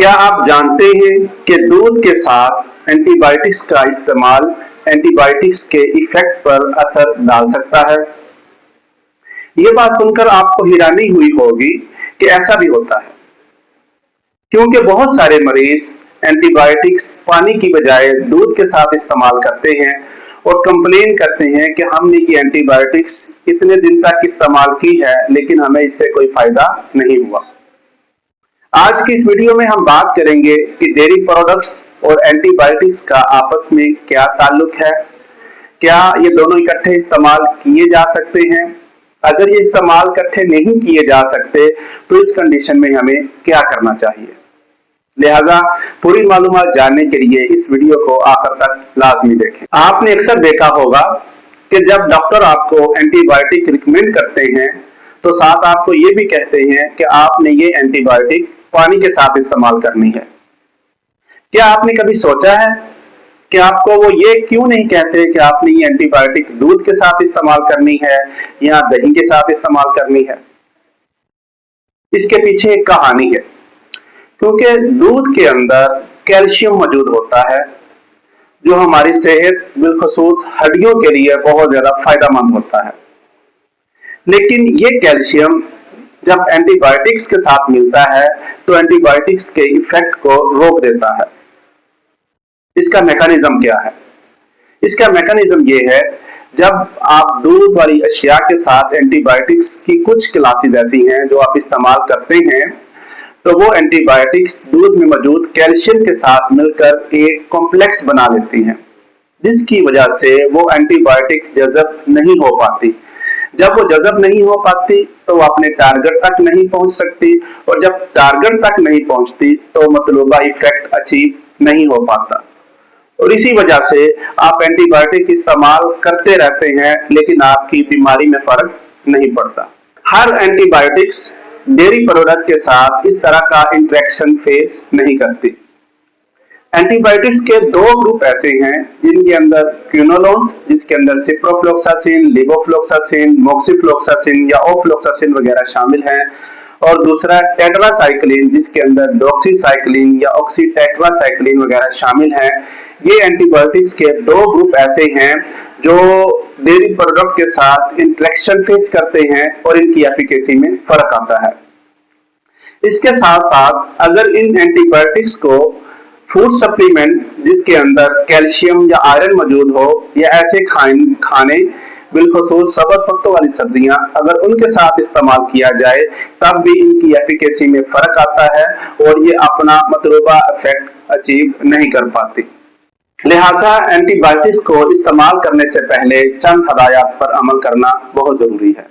क्या आप जानते हैं कि दूध के साथ एंटीबायोटिक्स का इस्तेमाल एंटीबायोटिक्स के इफेक्ट पर असर डाल सकता है? ये बात सुनकर आपको हैरानी हुई होगी कि ऐसा भी होता है, क्योंकि बहुत सारे मरीज एंटीबायोटिक्स पानी की बजाय दूध के साथ इस्तेमाल करते हैं और कंप्लेन करते हैं कि हमने ये एंटीबायोटिक्स इतने दिन तक इस्तेमाल की है लेकिन हमें इससे कोई फायदा नहीं हुआ। आज की इस वीडियो में हम बात करेंगे कि डेयरी प्रोडक्ट्स और एंटीबायोटिक्स का आपस में क्या ताल्लुक है, क्या ये दोनों इकट्ठे इस्तेमाल किए जा सकते हैं, अगर ये इस्तेमाल इकट्ठे नहीं किए जा सकते तो इस कंडीशन में हमें क्या करना चाहिए। लिहाजा पूरी मालूमात जानने के लिए इस वीडियो को आखिर तक लाजमी देखें। आपने अक्सर देखा होगा कि जब डॉक्टर आपको एंटीबायोटिक रिकमेंड करते हैं तो साथ आपको ये भी कहते हैं कि आपने ये एंटीबायोटिक पानी के साथ इस्तेमाल करनी है। क्या आपने कभी सोचा है कि आपको वो ये क्यों नहीं कहते कि आपने ये एंटीबायोटिक दूध के साथ इस्तेमाल करनी है या दही के साथ इस्तेमाल करनी है? इसके पीछे एक कहानी है, क्योंकि दूध के अंदर कैल्शियम मौजूद होता है जो हमारी सेहत बिलखसूस हड्डियों के लिए बहुत ज्यादा फायदेमंद होता है। लेकिन ये कैल्शियम जब एंटीबायोटिक्स के साथ मिलता है तो एंटीबायोटिक्स के इफेक्ट को रोक देता है। इसका मैकेनिज्म क्या है? इसका मैकेनिज्म ये है, जब आप दूध वाली अशिया के साथ एंटीबायोटिक्स की कुछ क्लासेस ऐसी हैं जो आप इस्तेमाल करते हैं तो वो एंटीबायोटिक्स दूध में मौजूद कैल्शियम के साथ मिलकर एक कॉम्प्लेक्स बना लेती हैं, जिसकी वजह से वो एंटीबायोटिक जज़ब नहीं हो पाती। जब वो जज़ब नहीं हो पाती तो वो अपने टारगेट तक नहीं पहुंच सकती, और जब टारगेट तक नहीं पहुंचती तो मतलूबा इफेक्ट अचीव नहीं हो पाता। और इसी वजह से आप एंटीबायोटिक इस्तेमाल करते रहते हैं लेकिन आपकी बीमारी में फर्क नहीं पड़ता। हर एंटीबायोटिक्स डेयरी प्रोडक्ट के साथ इस तरह का इंटरेक्शन फेस नहीं करती। एंटीबायोटिक्स के दो ग्रुप ऐसे हैं जिनके अंदर क्विनोलोन्स, जिसके अंदर सिप्रोफ्लोक्सासिन, लेवोफ्लोक्सासिन, मोक्सीफ्लोक्सासिन या ओफ्लोक्सासिन वगैरह शामिल हैं, और दूसरा टेट्रासाइक्लिन जिसके अंदर डॉक्सीसाइक्लिन या ऑक्सीटेट्रासाइक्लिन वगैरह शामिल हैं। ये एंटीबायोटिक्स के दो ग्रुप ऐसे हैं जो डेयरी प्रोडक्ट के साथ इंटरेक्शन फेस करते हैं और इनकी एफिकेसी में फर्क आता है। इसके साथ साथ अगर इन एंटीबायोटिक्स को फूड सप्लीमेंट जिसके अंदर कैल्शियम या आयरन मौजूद हो या ऐसे खाने बिलखसूस सब्ज़ पत्तों वाली सब्जियां अगर उनके साथ इस्तेमाल किया जाए तब भी इनकी एफिकेसी में फर्क आता है और ये अपना मतलूबा इफेक्ट अचीव नहीं कर पाती। लिहाजा एंटीबायोटिक्स को इस्तेमाल करने से पहले चंद हदायत पर अमल करना बहुत जरूरी है।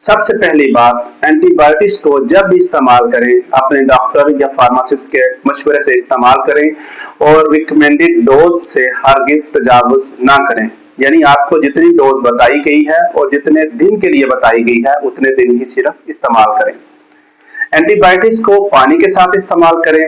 सबसे पहली बात, एंटीबायोटिक्स को जब भी इस्तेमाल करें अपने डॉक्टर या फार्मासिस्ट के मशवरे से इस्तेमाल करें और रिकमेंडेड डोज से हरगिज़ तजावुज ना करें। यानी आपको जितनी डोज बताई गई है और जितने दिन के लिए बताई गई है उतने दिन ही सिर्फ इस्तेमाल करें। एंटीबायोटिक्स को पानी के साथ इस्तेमाल करें,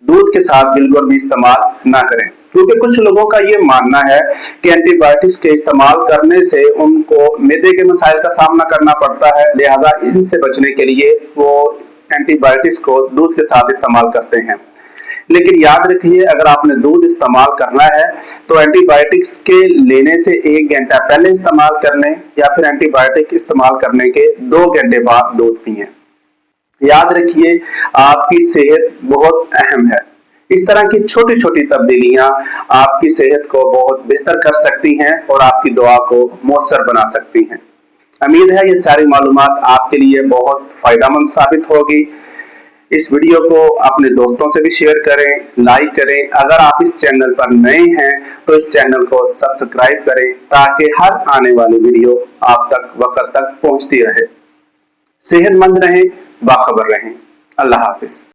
दूध के साथ बिल्कुल भी इस्तेमाल ना करें, क्योंकि कुछ लोगों का ये मानना है कि एंटीबायोटिक्स के इस्तेमाल करने से उनको मैदे के मसाइल का सामना करना पड़ता है, लिहाजा इनसे बचने के लिए वो एंटीबायोटिक्स को दूध के साथ इस्तेमाल करते हैं। लेकिन याद रखिए, अगर आपने दूध इस्तेमाल करना है तो एंटीबायोटिक्स के लेने से 1 घंटा पहले इस्तेमाल कर लें या फिर एंटीबायोटिक इस्तेमाल करने के 2 घंटे बाद दूध पिएं। याद रखिए, आपकी सेहत बहुत अहम है। इस तरह की छोटी छोटी तब्दीलियां आपकी सेहत को बहुत बेहतर कर सकती हैं और आपकी दुआ को मौसर बना सकती हैं। उम्मीद है ये सारी मालूमात आपके लिए बहुत फायदेमंद साबित होगी। इस वीडियो को अपने दोस्तों से भी शेयर करें, लाइक करें। अगर आप इस चैनल पर नए हैं तो इस चैनल को सब्सक्राइब करें ताकि हर आने वाली वीडियो आप तक वक्त तक पहुंचती रहे। सेहतमंद रहें, बाखबर रहें। अल्लाह हाफिज।